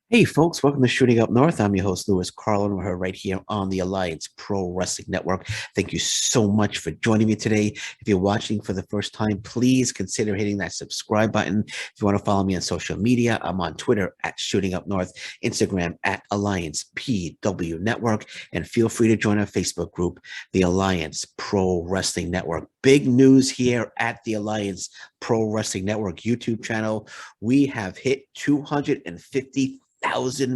Hey folks, welcome to Shooting Up North. I'm your host, Louis Carlin. We're right here on the Alliance Pro Wrestling Network. Thank you so much for joining me today. If you're watching for the first time, please consider hitting that subscribe button. If you want to follow me on social media, I'm on Twitter at Shooting Up North, Instagram at Alliance PW Network, and feel free to join our Facebook group, the Alliance Pro Wrestling Network. Big news here at the Alliance Pro Wrestling Network YouTube channel. We have hit 250,000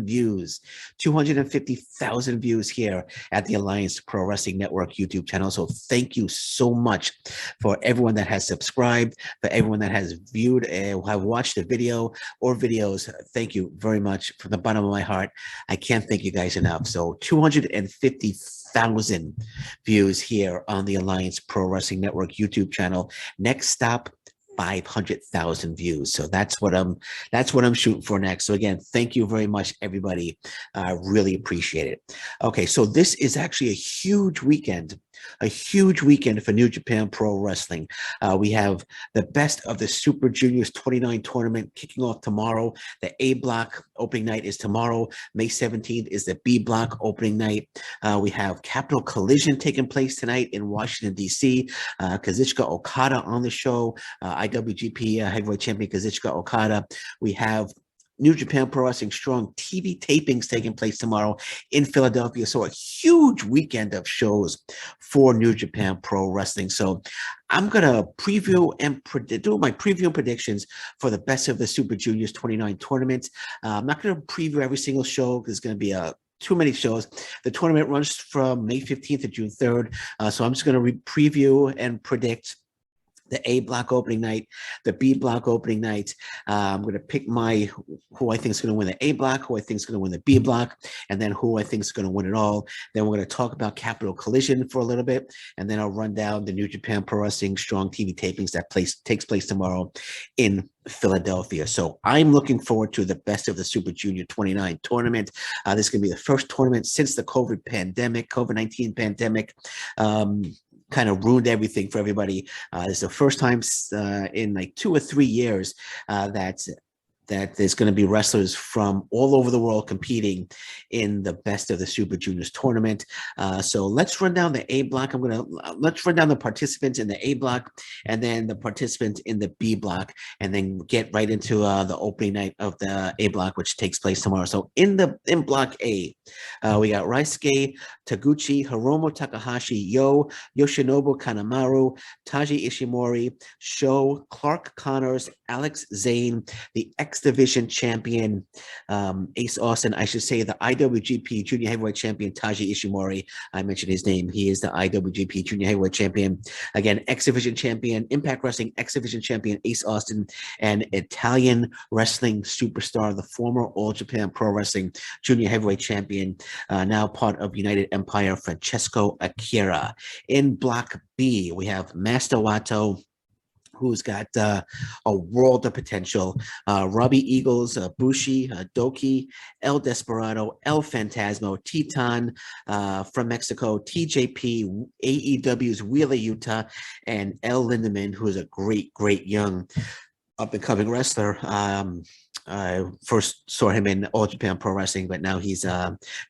views, 250,000 views here at the Alliance Pro Wrestling Network YouTube channel. So thank you so much for everyone that has subscribed, for everyone that has viewed and have watched the video or videos. Thank you very much from the bottom of my heart. I can't thank you guys enough. So 250,000 views here on the Alliance Pro Wrestling Network YouTube channel. Next stop, 500,000 views. So that's what I'm shooting for next. So again, thank you very much, everybody. I really appreciate it. Okay, so this is actually a huge weekend for New Japan Pro Wrestling. We have the Best of the Super Juniors 29 tournament kicking off tomorrow. The A block opening night is tomorrow. May 17th is the B block opening night. We have Capital Collision taking place tonight in Washington, D.C. Kazichika Okada on the show. IWGP Heavyweight Champion Kazuchika Okada. We have New Japan Pro Wrestling Strong TV tapings taking place tomorrow in Philadelphia. So a huge weekend of shows for New Japan Pro Wrestling. So I'm going to preview and do my preview and predictions for the Best of the Super Juniors 29 tournament. I'm not going to preview every single show because it's going to be too many shows. The tournament runs from May 15th to June 3rd. So I'm just going to preview and predict the A block opening night, the B block opening night. I'm going to pick who I think is going to win the A block, who I think is going to win the B block, and then who I think is going to win it all. Then we're going to talk about Capital Collision for a little bit, and then I'll run down the New Japan Pro Wrestling Strong TV tapings that takes place tomorrow in Philadelphia. So I'm looking forward to the Best of the Super Junior 29 tournament. This is going to be the first tournament since the COVID-19 pandemic. Kind of ruined everything for everybody. It's the first time in like 2 or 3 years that there's going to be wrestlers from all over the world competing in the Best of the Super Juniors tournament. So let's run down the A block. Let's run down the participants in the A block and then the participants in the B block, and then get right into the opening night of the A block, which takes place tomorrow. So in block A, we got Raisuke Taguchi, Hiromu Takahashi, Yoshinobu Kanemaru, Taji Ishimori, Sho, Clark Connors, Alex Zane, the X Division champion, Ace Austin, I should say the IWGP Junior Heavyweight Champion, Taji Ishimori. I mentioned his name. He is the IWGP Junior Heavyweight Champion. Again, X Division champion, Impact Wrestling X Division champion, Ace Austin, and Italian wrestling superstar, the former All Japan Pro Wrestling Junior Heavyweight Champion, now part of United Empire, Francesco Akira. In Block B, we have Master Wato, who's got a world of potential. Robbie Eagles, Bushi, Doki, El Desperado, El Fantasmo, Titan from Mexico, TJP, AEW's Wheeler Yuta, and El Lindemann, who is a great young up-and-coming wrestler. I first saw him in All Japan Pro Wrestling, but now he's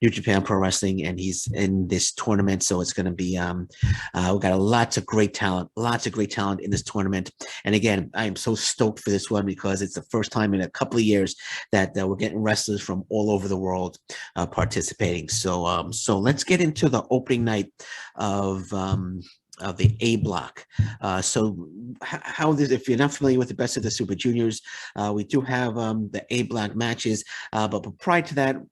New Japan Pro Wrestling, and he's in this tournament. So it's going to be we've got lots of great talent in this tournament. And again, I am so stoked for this one because it's the first time in a couple of years that we're getting wrestlers from all over the world participating. So let's get into the opening night of the A block. So how this, if you're not familiar with the Best of the Super Juniors, we do have the A block matches, but prior to the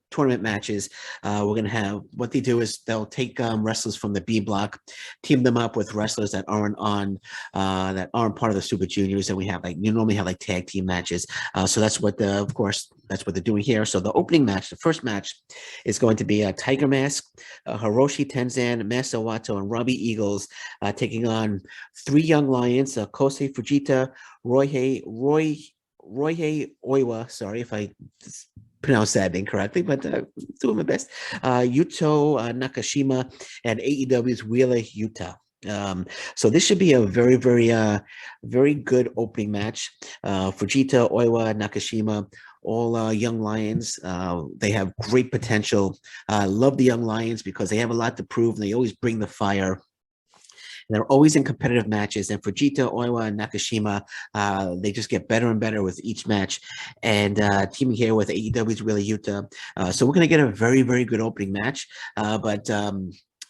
tournament matches, we're going to have, what they do is they'll take wrestlers from the B block, team them up with wrestlers that aren't part of the Super Juniors, and you normally have tag team matches. So that's what that's what they're doing here. So the opening match, the first match, is going to be a Tiger Mask, Hiroshi Tenzan, Masa Wato, and Robbie Eagles taking on 3 young lions, Kosei Fujita, Roihei Oiwa, sorry if I pronounce that incorrectly, but doing my best. Yuto Nakashima, and AEW's Wheeler Yuta. So this should be a very good opening match. Fujita, Oiwa, Nakashima, all young lions. They have great potential. Love the young lions because they have a lot to prove, and they always bring the fire. They're always in competitive matches. And Fujita, Oiwa, and Nakashima, they just get better and better with each match. And teaming here with AEW's Wheeler Yuta. So we're going to get a very, very good opening match. But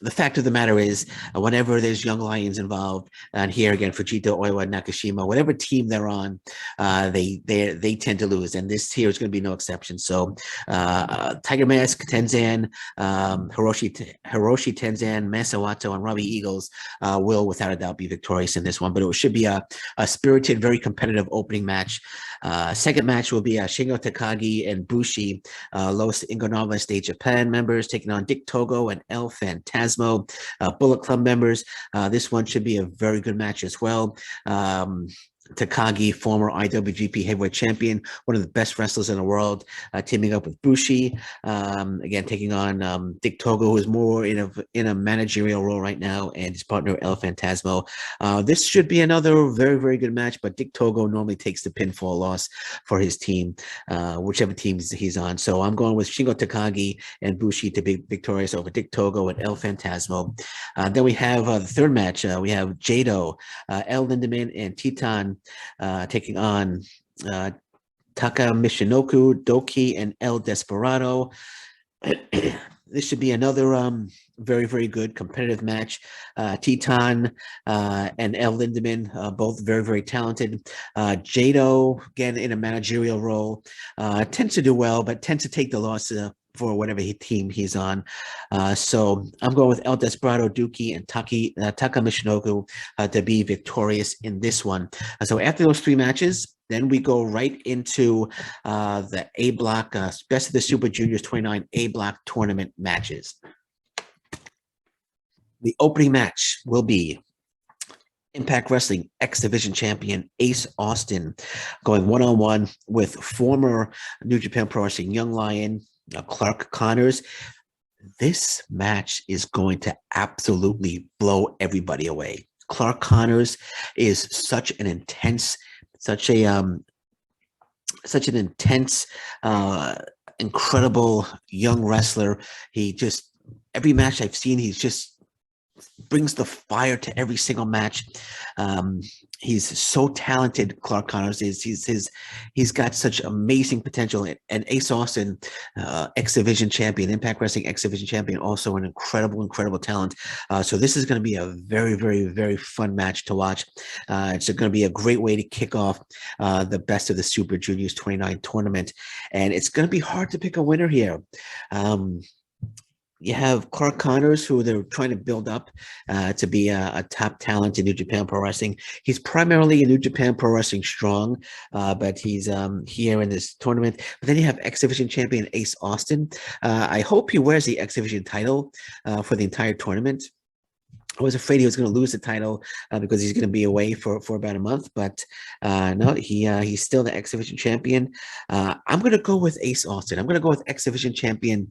the fact of the matter is, whenever there's young lions involved, and here again, Fujita, Oiwa, Nakashima, whatever team they're on, they tend to lose, and this here is going to be no exception. So, Tiger Mask, Tenzan, Hiroshi, Tenzan, Masawato, and Robbie Eagles will, without a doubt, be victorious in this one. But it should be a spirited, very competitive opening match. Second match will be Shingo Takagi and Bushi, Los Ingonobles State Japan members, taking on Dick Togo and El Phantasmo, Bullet Club members. This one should be a very good match as well. Takagi, former IWGP heavyweight champion, one of the best wrestlers in the world, teaming up with Bushi, again taking on Dick Togo, who is more in a managerial role right now, and his partner El Phantasmo. This should be another very, very good match, but Dick Togo normally takes the pinfall loss for his team, whichever team he's on. So I'm going with Shingo Takagi and Bushi to be victorious over Dick Togo and El Phantasmo. Then we have the third match. We have Jado, El Lindemann, and Titan taking on Taka Michinoku, Doki, and El Desperado. This should be another very, very good competitive match. Titan and El Lindemann, both very, very talented. Jado, again, in a managerial role, tends to do well, but tends to take the loss for whatever team he's on. So I'm going with El Desperado, Doki, and Taka Michinoku to be victorious in this one. So after those three matches, then we go right into the A block, Best of the Super Juniors 29 A block tournament matches. The opening match will be Impact Wrestling X Division champion Ace Austin going one-on-one with former New Japan Pro Wrestling Young Lion Clark Connors. This match is going to absolutely blow everybody away. Clark Connors is such an intense, incredible young wrestler. He just, every match I've seen, he's just brings the fire to every single match. He's so talented. Clark Connors is. He's got such amazing potential. And Ace Austin, X Division champion, Impact Wrestling X Division champion, also an incredible talent. So this is going to be a very, very, very fun match to watch. It's going to be a great way to kick off the Best of the Super Juniors 29 tournament, and it's going to be hard to pick a winner here. You have Clark Connors, who they're trying to build up to be a top talent in New Japan Pro Wrestling. He's primarily in New Japan Pro Wrestling Strong, but he's here in this tournament. But then you have X Division champion Ace Austin. I hope he wears the X Division title for the entire tournament. I was afraid he was going to lose the title because he's going to be away for about a month, but no, he's still the X Division champion. I'm going to go with Ace Austin. I'm going to go with X Division champion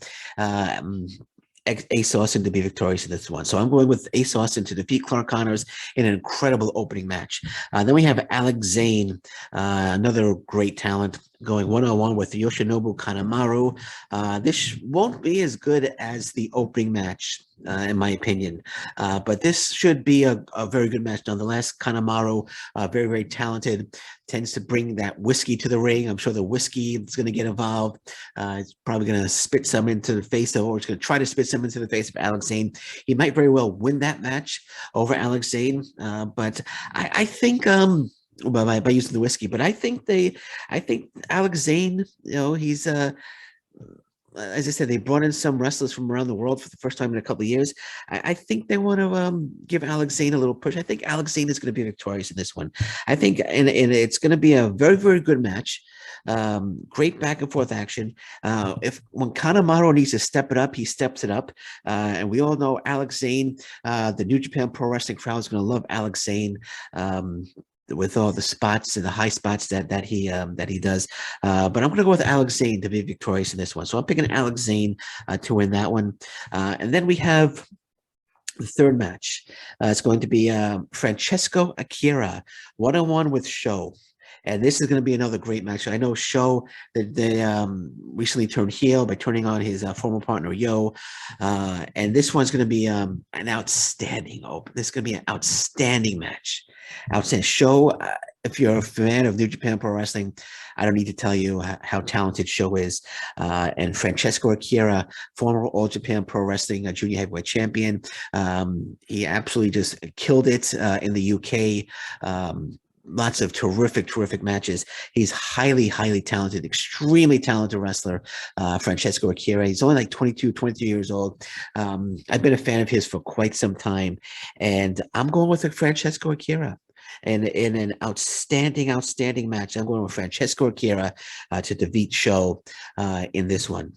Ace Austin to be victorious in this one. So I'm going with Ace Austin to defeat Clark Connors in an incredible opening match. Then we have Alex Zane, another great talent, going one-on-one with Yoshinobu Kanemaru. This won't be as good as the opening match, in my opinion, but this should be a very good match nonetheless. Kanemaru, very, very talented, tends to bring that whiskey to the ring. I'm sure the whiskey is going to get involved. It's probably going to spit some into the face of, or it's going to try to spit some into the face of Alex Zane. He might very well win that match over Alex Zane, but I think by using the whiskey, but I think Alex Zane, he's as I said, they brought in some wrestlers from around the world for the first time in a couple of years. I think they want to give Alex Zane a little push. I think Alex Zane is going to be victorious in this one. I think, and it's going to be a very, very good match. Great back and forth action. When Kanemaru needs to step it up, he steps it up. And we all know Alex Zane, the New Japan Pro Wrestling crowd is going to love Alex Zane. With all the spots and the high spots that he does, but I'm going to go with Alex Zane to be victorious in this one. So I'm picking Alex Zane to win that one. And then we have the third match. It's going to be Francesco Akira one-on-one with Sho. And this is going to be another great match. I know Sho that they recently turned heel by turning on his former partner Yo, and this one's going to be an outstanding open. This is going to be an outstanding match. Outstanding Sho. If you're a fan of New Japan Pro Wrestling, I don't need to tell you how talented Sho is. And Francesco Akira, former All Japan Pro Wrestling junior heavyweight champion, he absolutely just killed it in the UK. Lots of terrific matches. He's highly talented, extremely talented wrestler, Francesco Akira. He's only like 22, 23 years old. I've been a fan of his for quite some time, and I'm going with Francesco Akira. And in an outstanding match, I'm going with Francesco Akira to defeat Sho in this one.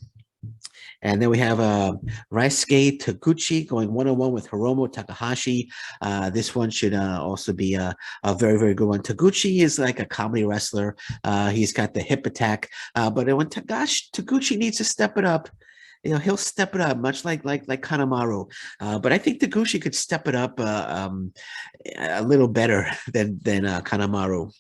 And then we have Raisuke Taguchi going one-on-one with Hiromu Takahashi. This one should also be a very good one. Taguchi is like a comedy wrestler. He's got the hip attack, but when Taguchi needs to step it up, he'll step it up, much like Kanemaru. But I think Taguchi could step it up a little better than Kanemaru.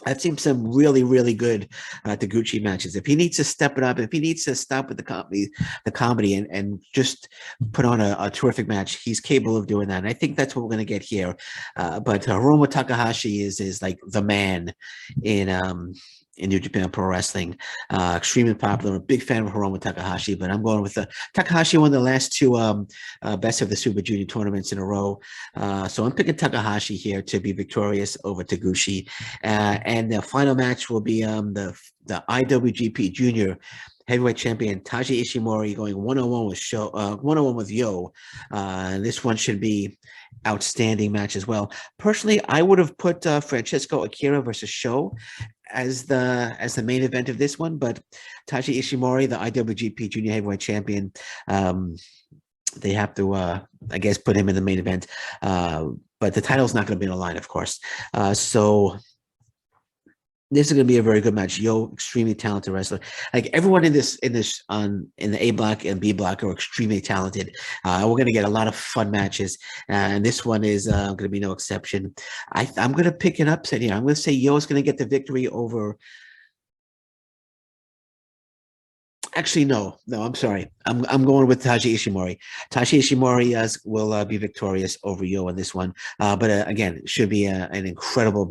I've seen some really good Taguchi matches. If he needs to step it up, if he needs to stop with the comedy and just put on a terrific match, he's capable of doing that. And I think that's what we're going to get here. But Hiromu Takahashi is like the man in New Japan Pro Wrestling. Extremely popular. I'm a big fan of Hiromu Takahashi, but I'm going with Takahashi won the last two Best of the Super Junior tournaments in a row. So I'm picking Takahashi here to be victorious over Taguchi. And the final match will be the IWGP Junior Heavyweight Champion Taiji Ishimori going one-on-one with Yo. This one should be outstanding match as well. Personally, I would have put Francesco Akira versus Sho as the main event of this one, but Taiji Ishimori, the IWGP Junior Heavyweight Champion, they have to, I guess, put him in the main event. But the title's not going to be on the line, of course. So this is going to be a very good match. Yo, extremely talented wrestler. Like everyone in the A block and B block are extremely talented. We're going to get a lot of fun matches, and this one is going to be no exception. I'm going to pick an upset here. I'm going to say Yo is going to get the victory over. Actually, no, I'm sorry. I'm going with Taiji Ishimori. Taiji Ishimori will be victorious over Yo in this one. But again, it should be an incredible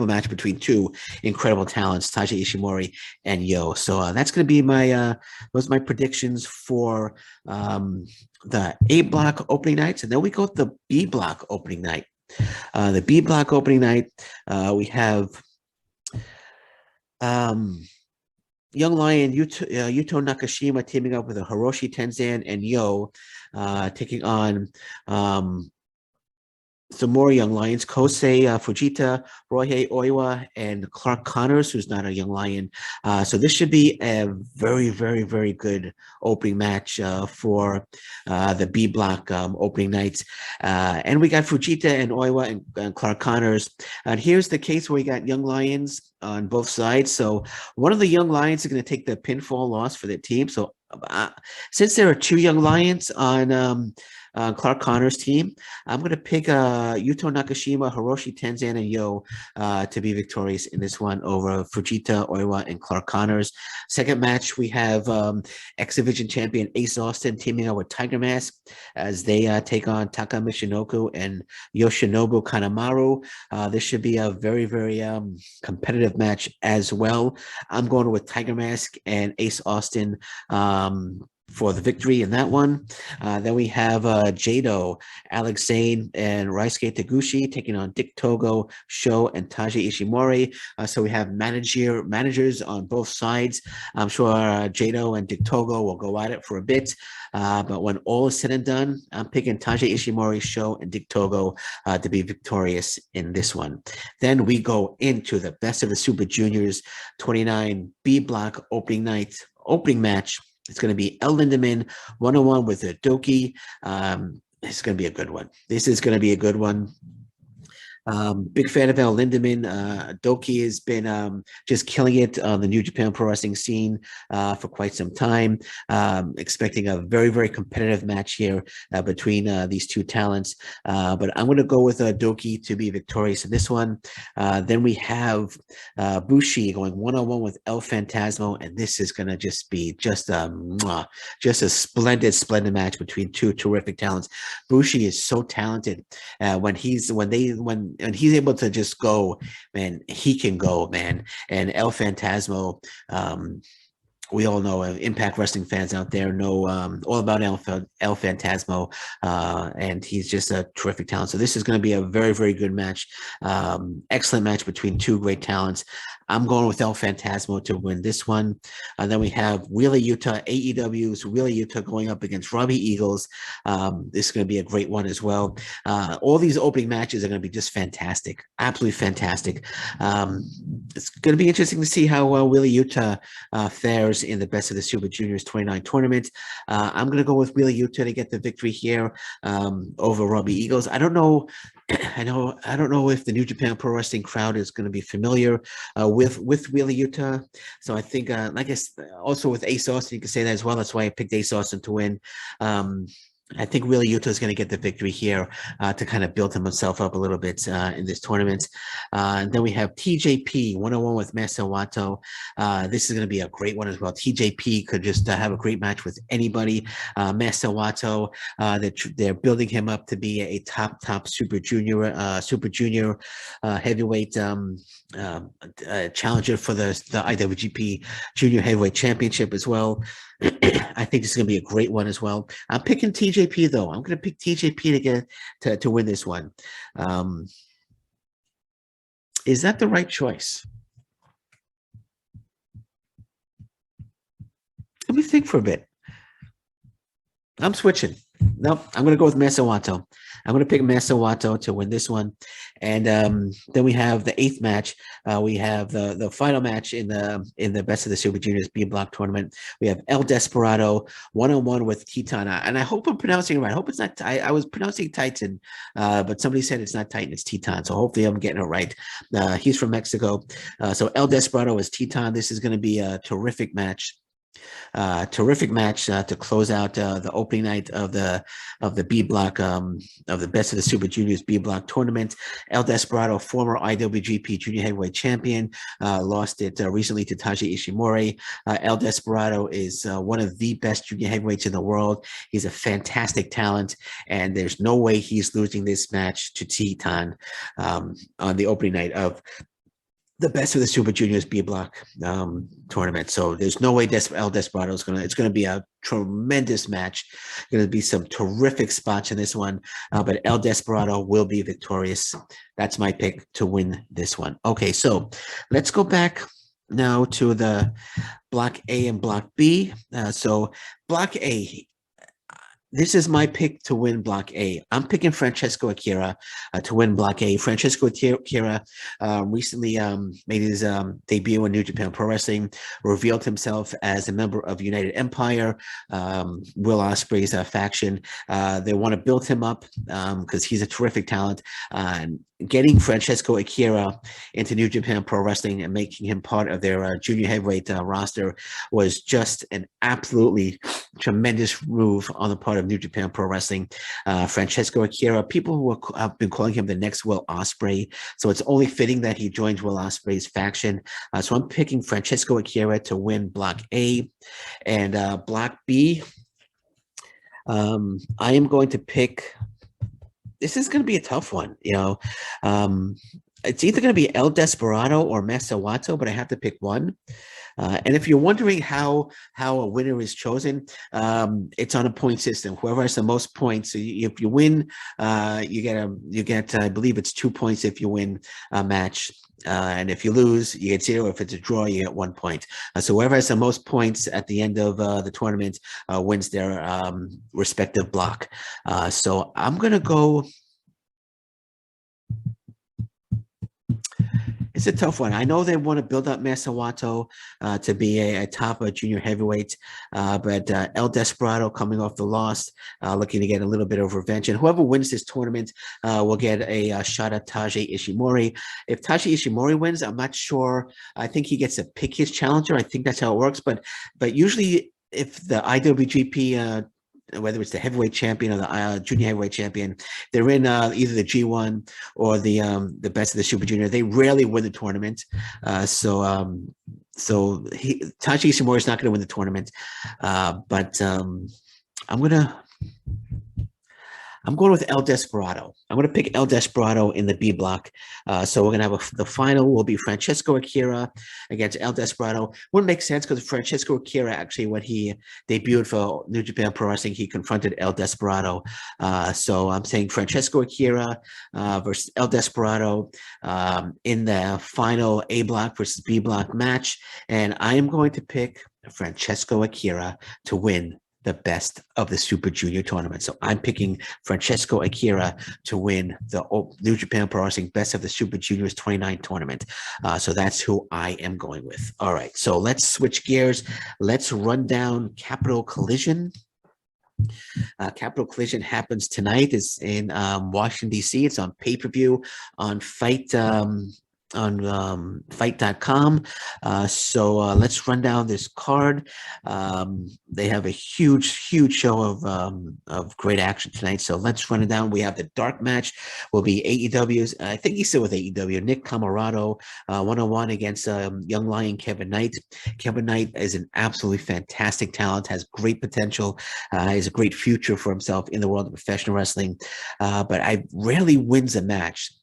match between two incredible talents, Taiji Ishimori and Yo. So that's going to be those are my predictions for the A block opening nights, and then we go to the B block opening night. The B block opening night, we have Young Lion Yuto Nakashima teaming up with Hiroshi Tenzan and Yo, taking on some more Young Lions, Kosei Fujita, Ryohei Oiwa, and Clark Connors, who's not a Young Lion. So this should be a very good opening match for the B block opening nights. And we got Fujita and Oiwa and Clark Connors. And here's the case where we got Young Lions on both sides. So one of the Young Lions is going to take the pinfall loss for their team. So since there are two Young Lions on Clark Connors' team, I'm going to pick Yuto Nakashima, Hiroshi Tenzan, and Yo to be victorious in this one over Fujita, Oiwa, and Clark Connors. Second match, we have X-Division champion Ace Austin teaming up with Tiger Mask as they take on Taka Michinoku and Yoshinobu Kanemaru. This should be a very competitive match as well. I'm going with Tiger Mask and Ace Austin for the victory in that one. Then we have Jado, Alex Zane, and Raisuke Taguchi taking on Dick Togo, Sho, and Taiji Ishimori. So we have managers on both sides. I'm sure Jado and Dick Togo will go at it for a bit. But when all is said and done, I'm picking Taiji Ishimori, Sho, and Dick Togo to be victorious in this one. Then we go into the Best of the Super Juniors 29 B block opening match. It's going to be El Lindemann one-on-one with Doki. It's going to be a good one. This is going to be a good one. Big fan of El Lindemann. Doki has been just killing it on the New Japan Pro Wrestling scene for quite some time. Expecting a very, very competitive match here between these two talents. But I'm going to go with Doki to be victorious in this one. Then we have Bushi going one-on-one with El Phantasmo, and this is going to just be just a splendid, splendid match between two terrific talents. Bushi is so talented. When he's able to just go, man, he can go, man. And El Phantasmo, we all know Impact Wrestling fans out there know all about El Phantasmo, and he's just a terrific talent. So this is going to be a very, very good match. Excellent match between two great talents. I'm going with El Phantasmo to win this one. Then we have Wheeler Yuta, AEW's Wheeler Yuta going up against Robbie Eagles. This is going to be a great one as well. All these opening matches are going to be just fantastic, absolutely fantastic. It's going to be interesting to see how Wheeler Yuta fares in the Best of the Super Juniors 29 tournament. I'm going to go with Wheeler Yuta to get the victory here over Robbie Eagles. I don't know. I don't know if the New Japan Pro Wrestling crowd is going to be familiar with Wheeler Yuta. So I think, I guess, also with Ace Austin, you can say that as well. That's why I picked Ace Austin to win. I think Wheeler Yuta is going to get the victory here to kind of build himself up a little bit in this tournament. And then we have TJP one-on-one with Masa Wato. This is going to be a great one as well. TJP could just have a great match with anybody. Masa Wato, they're building him up to be a top Super Junior heavyweight challenger for the IWGP Junior Heavyweight Championship as well. I think this is going to be a great one as well. I'm picking TJP though. I'm going to pick TJP to win this one. Is that the right choice? Let me think for a bit. I'm switching. Nope, I'm going to go with Masa Wato. I'm going to pick Masa Wato to win this one. And then we have the 8th match. We have the final match in the Best of the Super Juniors B Block tournament. We have El Desperado one-on-one with Titan. And I hope I'm pronouncing it right. I hope it's not. I was pronouncing Titan, but somebody said it's not Titan, it's Titan. So hopefully I'm getting it right. He's from Mexico. So El Desperado is Titan. This is going to be a terrific match. Terrific match to close out the opening night of the B block of the Best of the Super Juniors B block tournament. El Desperado, former IWGP Junior Heavyweight Champion, lost it recently to Taiji Ishimori. El Desperado is one of the best junior heavyweights in the world. He's a fantastic talent, and there's no way he's losing this match to Titan on the opening night of the Best of the Super Juniors B block tournament. So there's no way El Desperado is it's going to be a tremendous match. Going to be some terrific spots in this one, but El Desperado will be victorious. That's my pick to win this one. Okay, so let's go back now to the Block A and Block B. So Block A, this is my pick to win Block A. I'm picking Francesco Akira to win Block A. Francesco Akira recently made his debut in New Japan Pro Wrestling, revealed himself as a member of United Empire, Will Osprey's faction. They want to build him up because he's a terrific talent. Getting Francesco Akira into New Japan Pro Wrestling and making him part of their junior heavyweight roster was just an absolutely tremendous move on the part of New Japan Pro Wrestling. Francesco Akira, people who have been calling him the next Will Osprey, so it's only fitting that he joins Will Osprey's faction. So I'm picking Francesco Akira to win Block A. And Block B, I am going to pick... This is going to be a tough one, you know. It's either going to be El Desperado or Masa Wato, but I have to pick one. And if you're wondering how a winner is chosen, it's on a point system. Whoever has the most points, if you win, you get I believe it's 2 points if you win a match. And if you lose, you get 0. If it's a draw, you get 1 point. So whoever has the most points at the end of the tournament wins their respective block. So I'm going to go... It's a tough one. I know they want to build up Masawato to be a top junior heavyweight, but El Desperado coming off the loss, looking to get a little bit of revenge. And whoever wins this tournament will get a shot at Taiji Ishimori. If Taiji Ishimori wins, I'm not sure. I think he gets to pick his challenger. I think that's how it works. But usually, if the IWGP whether it's the heavyweight champion or the junior heavyweight champion, they're in either the G1 or the best of the Super Junior. They rarely win the tournament, so Taiji Ishimori is not going to win the tournament, but I'm going with El Desperado. I'm going to pick El Desperado in the B block. So we're going to have the final will be Francesco Akira against El Desperado. Wouldn't make sense because Francesco Akira, actually, when he debuted for New Japan Pro Wrestling, he confronted El Desperado. So I'm saying Francesco Akira versus El Desperado in the final A block versus B block match. And I am going to pick Francesco Akira to win the best of the Super Junior tournament. So I'm picking Francesco Akira to win the New Japan Pro Wrestling Best of the Super Juniors 29 tournament. So that's who I am going with. All right, so let's switch gears. Let's run down Capital Collision. Capital Collision happens tonight. It's in Washington, D.C. It's on pay-per-view on Fight.com. So let's run down this card. They have a huge show of great action tonight. So let's run it down. We have the dark match will be AEW's, I think he's still with AEW, Nick Camarado, one-on-one against young lion Kevin Knight. Kevin Knight is an absolutely fantastic talent, has great potential, has a great future for himself in the world of professional wrestling, but I rarely wins a match.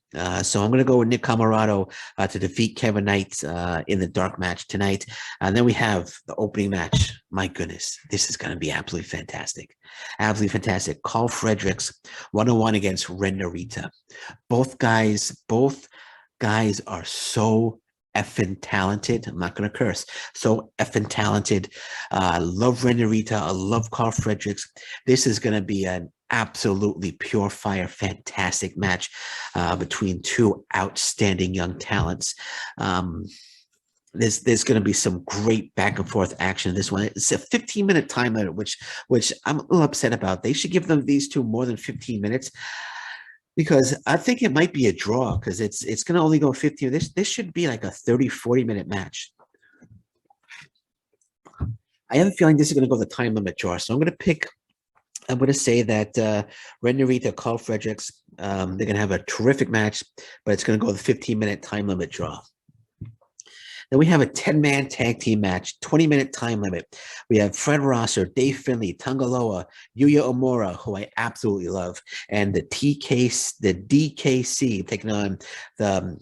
So I'm going to go with Nick Camarado to defeat Kevin Knight in the dark match tonight. And then we have the opening match. My goodness, this is going to be absolutely fantastic. Absolutely fantastic. Carl Fredericks, one-on-one against Ren Narita. Both guys are so effing talented. I'm not going to curse. So effing talented. I love Ren Narita. I love Carl Fredericks. This is going to be an absolutely pure fire, fantastic match between two outstanding young talents. There's going to be some great back and forth action in this one. It's a 15-minute time limit, which I'm a little upset about. They should give them these two more than 15 minutes. Because I think it might be a draw because it's going to only go 15. This should be like a 30, 40-minute match. I have a feeling this is going to go the time limit draw. So I'm going to say that Ren Narita, Carl Fredericks, they're going to have a terrific match, but it's going to go the 15-minute time limit draw. Then we have a 10-man tag team match, 20-minute time limit. We have Fred Rosser, Dave Finlay, Tangaloa, Yuya Omura, who I absolutely love, and the DKC taking on the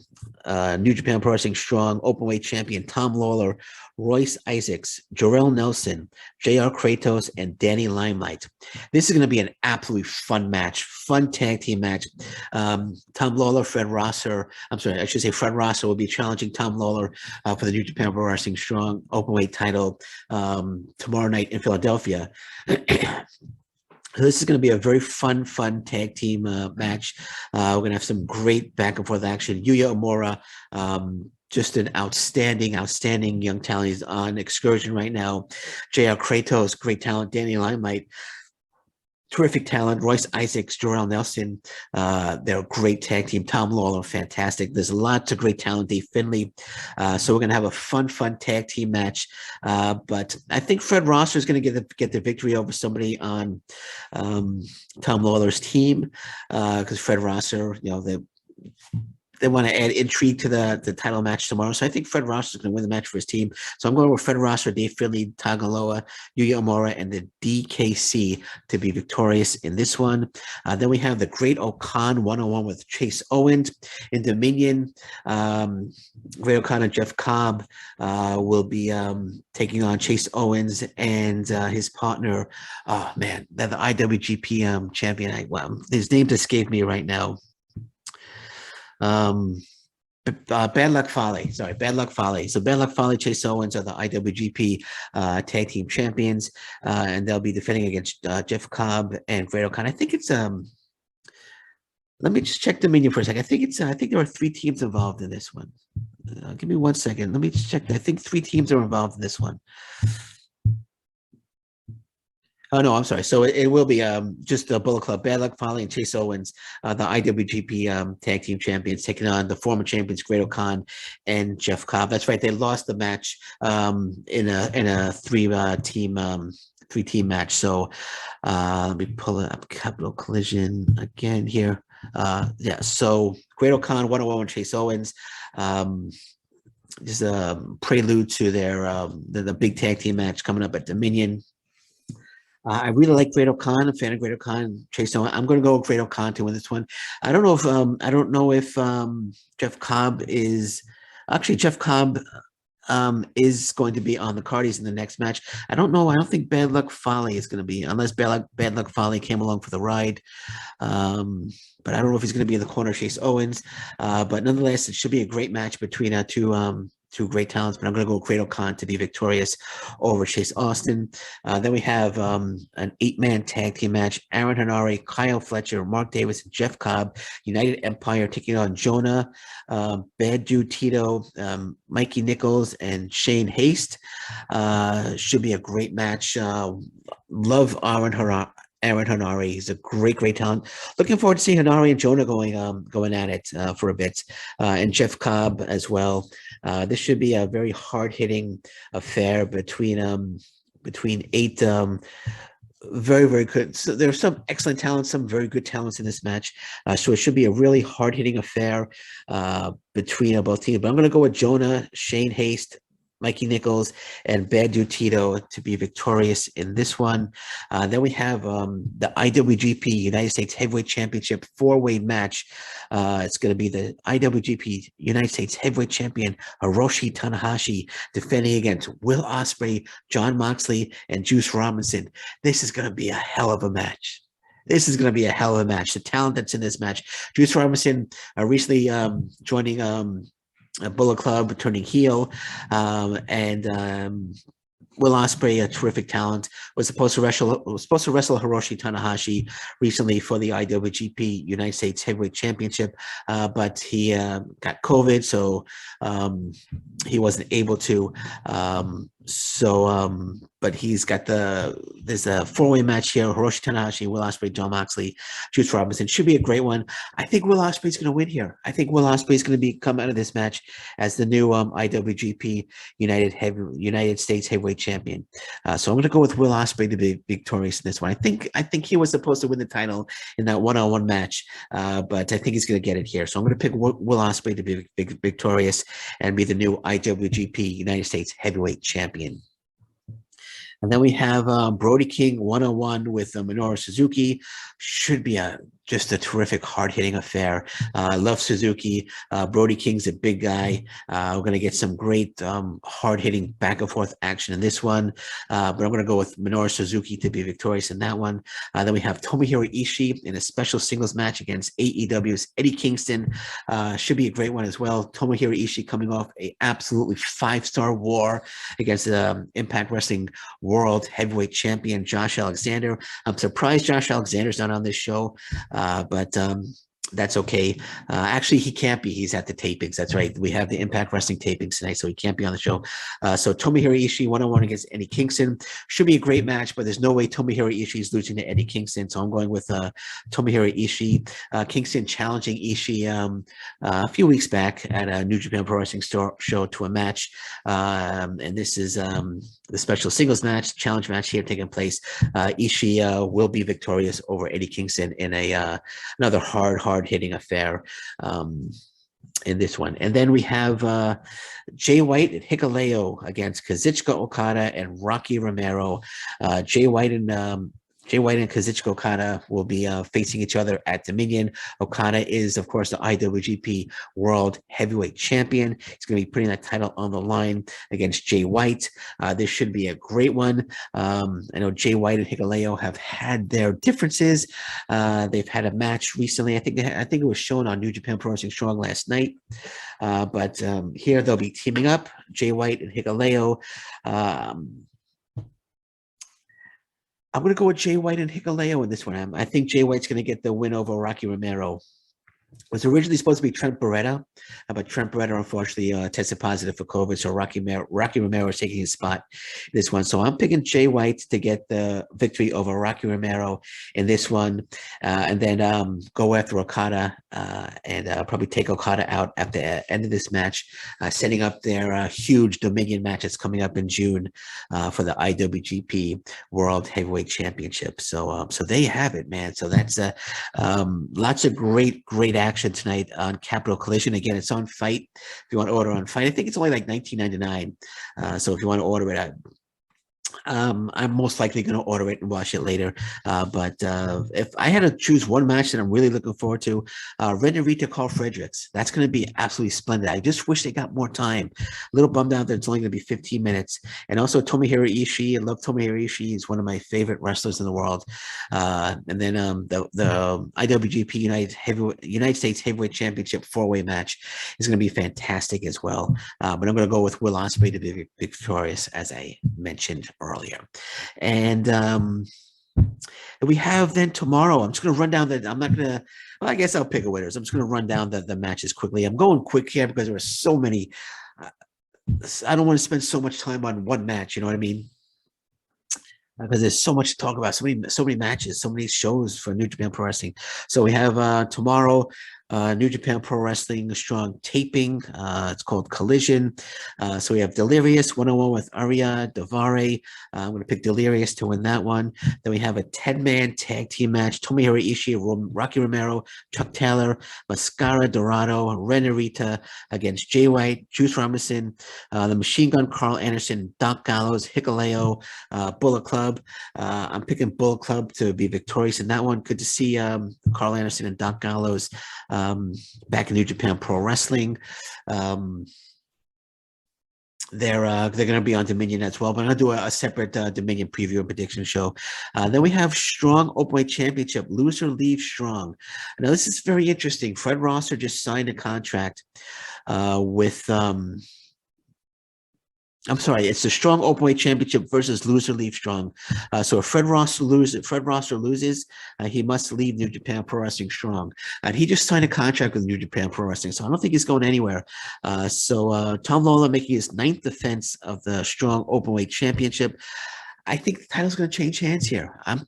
New Japan Pro Wrestling Strong Openweight Champion Tom Lawler, Royce Isaacs, Jarrell Nelson, JR Kratos, and Danny Limelight. This is going to be an absolutely fun match, fun tag team match. Tom Lawler, Fred Rosser, I should say Fred Rosser will be challenging Tom Lawler for the New Japan Pro Wrestling Strong Openweight title tomorrow night in Philadelphia. This is going to be a very fun tag team match. We're going to have some great back and forth action. Yuya Omura, just an outstanding young talent. He's on excursion right now. JR Kratos, great talent. Danny Limelight, terrific talent. Royce Isaacs, Jarrell Nelson, they're a great tag team. Tom Lawler, fantastic. There's lots of great talent. Dave Finlay. So we're going to have a fun tag team match. But I think Fred Rosser is going to get the victory over somebody on Tom Lawler's team because Fred Rosser, they want to add intrigue to the title match tomorrow. So I think Fred Rosser is going to win the match for his team. So I'm going with Fred Rosser, Dave Finlay, Tagaloa, Yuya Omura, and the DKC to be victorious in this one. Then we have the Great Okan one-on-one with Chase Owens in Dominion. Great Okan and Jeff Cobb will be taking on Chase Owens and his partner. Oh, man, they're the IWGP champion. His name escaped me right now. Bad Luck Fale. So Bad Luck Fale, Chase Owens are the IWGP tag team champions, and they'll be defending against Jeff Cobb and Great Okan. I think it's let me just check Dominion for a second. I think there are 3 teams involved in this one. Give me 1 second. Let me check. I think 3 teams are involved in this one. Oh no, I'm sorry. So it will be just the Bullet Club, Bad Luck Fale and Chase Owens, the IWGP tag team champions, taking on the former champions Great Khan and Jeff Cobb. That's right. They lost the match in a three team match. So let me pull it up. Capital Collision again here. Yeah. So Great Khan 101 and Chase Owens. Just a prelude to their the big tag team match coming up at Dominion. I really like Great Khan. I'm a fan of Great Khan. Chase Owen. I'm going to go with Great Khan to win this one. I don't know if Jeff Cobb is actually Jeff Cobb is going to be on the card. He's in the next match. I don't know. I don't think Bad Luck Fale is going to be unless Bad Luck Fale came along for the ride. But I don't know if he's going to be in the corner of Chase Owens. But nonetheless, it should be a great match between two great talents, but I'm going to go Great Khan to be victorious over Chase Austin. Then we have an 8-man tag team match. Aaron Henare, Kyle Fletcher, Mark Davis, and Jeff Cobb, United Empire taking on Jonah, Bad Dude Tito, Mikey Nichols, and Shane Haste. Should be a great match. Love Aaron Henare. He's a great talent. Looking forward to seeing Henare and Jonah going at it for a bit, and Jeff Cobb as well. This should be a very hard-hitting affair between 8 very good. So there's some excellent talents, some very good talents in this match. So it should be a really hard-hitting affair between both teams. But I'm going to go with Jonah, Shane Haste, Mikey Nichols, and Bad Dude Tito to be victorious in this one. Then we have the IWGP United States Heavyweight Championship 4-way match. It's going to be the IWGP United States Heavyweight Champion Hiroshi Tanahashi defending against Will Osprey, John Moxley, and Juice Robinson. This is going to be a hell of a match. This is going to be a hell of a match. The talent that's in this match. Juice Robinson recently joining Bullet Club, turning heel, and Will Osprey, a terrific talent, was supposed to wrestle Hiroshi Tanahashi recently for the IWGP United States Heavyweight Championship, but he got COVID, so he wasn't able to. But he's got there's a 4-way match here: Hiroshi Tanahashi, Will Osprey, John Moxley, Juice Robinson. Should be a great one. I think Will Osprey's going to win here. I think Will Osprey's going to come out of this match as the new IWGP United States Heavyweight Champion. So I'm going to go with Will Osprey to be victorious in this one. I think he was supposed to win the title in that one-on-one match, but I think he's going to get it here. So I'm going to pick Will Osprey to be victorious and be the new IWGP United States Heavyweight Champion. And then we have Brody King 101 with Minoru Suzuki. Should be just a terrific hard-hitting affair. I love Suzuki. Brody King's a big guy. We're going to get some great hard-hitting back-and-forth action in this one. But I'm going to go with Minoru Suzuki to be victorious in that one. Then we have Tomohiro Ishii in a special singles match against AEW's Eddie Kingston. Should be a great one as well. Tomohiro Ishii coming off a absolutely 5-star war against Impact Wrestling World Heavyweight Champion Josh Alexander. I'm surprised Josh Alexander's not on this show. But that's okay. Actually, he can't be. He's at the tapings. That's right. We have the Impact Wrestling tapings tonight, so he can't be on the show. So Tomohiro Ishii 101 against Eddie Kingston. Should be a great match, but there's no way Tomohiro Ishii is losing to Eddie Kingston. So I'm going with Tomohiro Ishii. Kingston challenging Ishii a few weeks back at a New Japan Pro Wrestling show to a match. And this is the special singles match, challenge match here taking place. Ishii will be victorious over Eddie Kingston in another hard-hitting affair in this one. And then we have Jay White and Hickalyo against Kazichika Okada and Rocky Romero. Jay White and Kazuchika Okada will be facing each other at Dominion. Okada is, of course, the IWGP World Heavyweight Champion. He's going to be putting that title on the line against Jay White. This should be a great one. I know Jay White and Hickalyo have had their differences. They've had a match recently. I think it was shown on New Japan Pro Wrestling Strong last night. But here they'll be teaming up, Jay White and Hickalyo. I'm going to go with Jay White and Hickalyo in this one. I think Jay White's going to get the win over Rocky Romero. was originally supposed to be Trent Beretta, but Trent Beretta unfortunately tested positive for COVID. So Rocky Romero is taking his spot in this one. So I'm picking Jay White to get the victory over Rocky Romero in this one, and then go after Okada and probably take Okada out at the end of this match, setting up their huge Dominion match that's coming up in June for the IWGP World Heavyweight Championship. So there you have it, man. So that's lots of great action tonight on Capital Collision. Again, it's on Fight. If you want to order on Fight, I think it's only like $19.99. So if you want to order it, I'm most likely going to order it and watch it later. But if I had to choose one match that I'm really looking forward to, Ren Narita Carl Fredericks. That's going to be absolutely splendid. I just wish they got more time. A little bummed out that it's only going to be 15 minutes. And also Tomohiro Ishii. I love Tomohiro Ishii. He's one of my favorite wrestlers in the world. And then the IWGP United States Heavyweight Championship 4-way match is going to be fantastic as well. But I'm going to go with Will Osprey to be victorious, as I mentioned earlier. And we have then tomorrow, I'm just going to run down I'm not going to, well, I guess I'll pick a winners. I'm just going to run down the matches quickly. I'm going quick here because there are so many. I don't want to spend so much time on one match, you know what I mean? Because there's so much to talk about, so many matches, so many shows for New Japan Pro Wrestling. So we have tomorrow, New Japan Pro Wrestling Strong taping. It's called Collision. So we have Delirious 101 with Arya Daivari. I'm going to pick Delirious to win that one. Then we have a 10-man tag team match. Tomohiro Ishii, Rocky Romero, Chuck Taylor, Mascara Dorado, Ren Narita against Jay White, Juice Robinson, the Machine Gun Carl Anderson, Doc Gallows, Hickalyo, Bullet Club. I'm picking Bullet Club to be victorious in that one. Good to see Carl Anderson and Doc Gallows back in New Japan Pro Wrestling. They're going to be on Dominion as well, but I'm going to do a separate Dominion preview and prediction show. Then we have Strong Openweight Championship. Loser leaves Strong. Now, this is very interesting. Fred Rosser just signed a contract with I'm sorry, it's the Strong Openweight Championship versus Loser Leave Strong. So if Fred Rosser loses, he must leave New Japan Pro Wrestling Strong. And he just signed a contract with New Japan Pro Wrestling, so I don't think he's going anywhere. So Tom Lawler making his 9th defense of the Strong Openweight Championship. I think the title's going to change hands here. I'm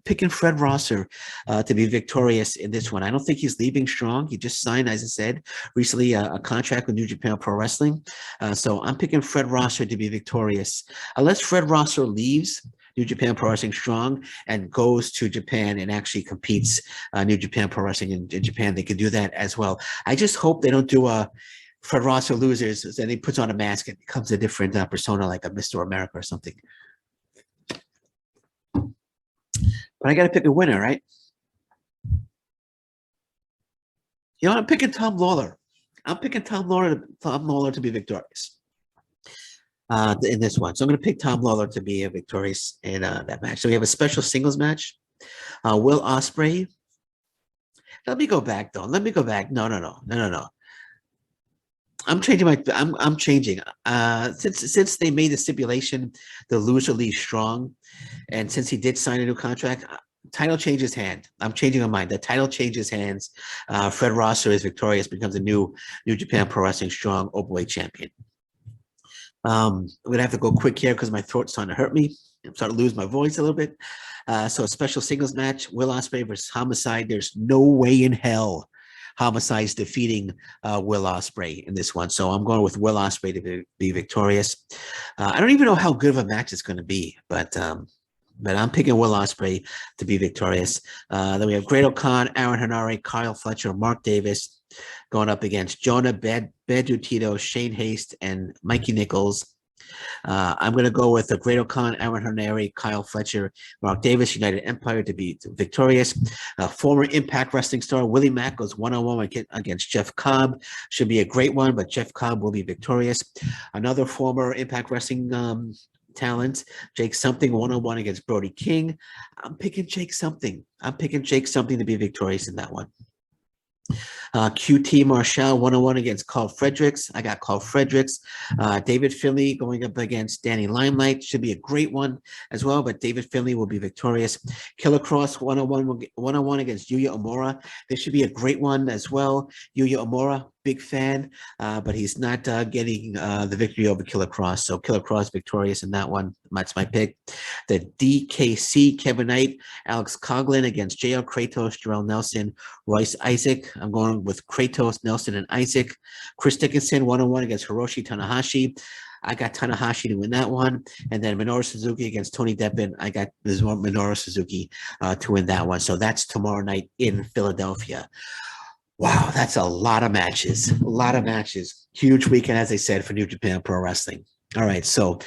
picking Fred Rosser to be victorious in this one. I don't think he's leaving Strong. He just signed, as I said, recently a contract with New Japan Pro Wrestling. So I'm picking Fred Rosser to be victorious. Unless Fred Rosser leaves New Japan Pro Wrestling Strong and goes to Japan and actually competes New Japan Pro Wrestling in Japan, they can do that as well. I just hope they don't do a Fred Rosser loses and he puts on a mask and becomes a different persona like a Mr. America or something. But I got to pick a winner, right? You know, I'm picking Tom Lawler. I'm picking Tom Lawler to be victorious in this one. So I'm going to pick Tom Lawler to be victorious in that match. So we have a special singles match. Will Osprey. Let me go back, though. Let me go back. No. I'm changing I'm changing. Since they made the stipulation, the loser leaves Strong, and since he did sign a new contract, title changes hand. I'm changing my mind. The title changes hands. Fred Rosser is victorious, becomes a new Japan Pro Wrestling Strong Openweight champion. I'm gonna have to go quick here because my throat's starting to hurt me. I'm starting to lose my voice a little bit. So a special singles match: Will Osprey versus Homicide. There's no way in hell Homicide's defeating Will Osprey in this one. So I'm going with Will Osprey to be victorious. I don't even know how good of a match it's going to be, but I'm picking Will Osprey to be victorious. Then we have Great-O-Khan, Aaron Henare, Kyle Fletcher, Mark Davis going up against Jonah Bedu Tito, Shane Haste, and Mikey Nichols. I'm going to go with the Great-O-Khan, Aaron Henare, Kyle Fletcher, Mark Davis, United Empire to be victorious. Former Impact Wrestling star Willie Mack goes one-on-one against Jeff Cobb. Should be a great one, but Jeff Cobb will be victorious. Another former Impact Wrestling talent, Jake Something, one-on-one against Brody King. I'm picking Jake Something. I'm picking Jake Something to be victorious in that one. QT Marshall 101 against Carl Fredericks. I got Carl Fredericks. David Finlay going up against Danny Limelight. Should be a great one as well, but David Finlay will be victorious. Killer Cross 101 against Yuya Omura. This should be a great one as well. Yuya Omura, big fan, but he's not getting the victory over Killer Cross. So Killer Cross victorious in that one. That's my pick. The DKC Kevin Knight, Alex Coughlin against JL Kratos, Jarrell Nelson, Royce Isaac. I'm going with Kratos, Nelson, and Isaac. Chris Dickinson 101 against Hiroshi Tanahashi. I got Tanahashi to win that one. And then Minoru Suzuki against Tony Deppen. I got Minoru Suzuki to win that one. So that's tomorrow night in Philadelphia. Wow, that's a lot of matches. A lot of matches. Huge weekend, as I said, for New Japan Pro Wrestling. All right, so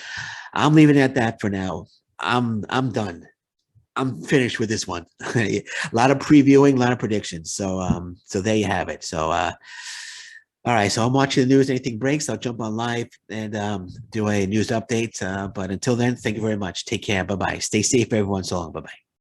I'm leaving it at that for now. I'm done. I'm finished with this one. A lot of previewing, a lot of predictions. So so there you have it. So all right, so I'm watching the news. Anything breaks, I'll jump on live and do a news update. But until then, thank you very much. Take care. Bye-bye. Stay safe, everyone. So long. Bye-bye.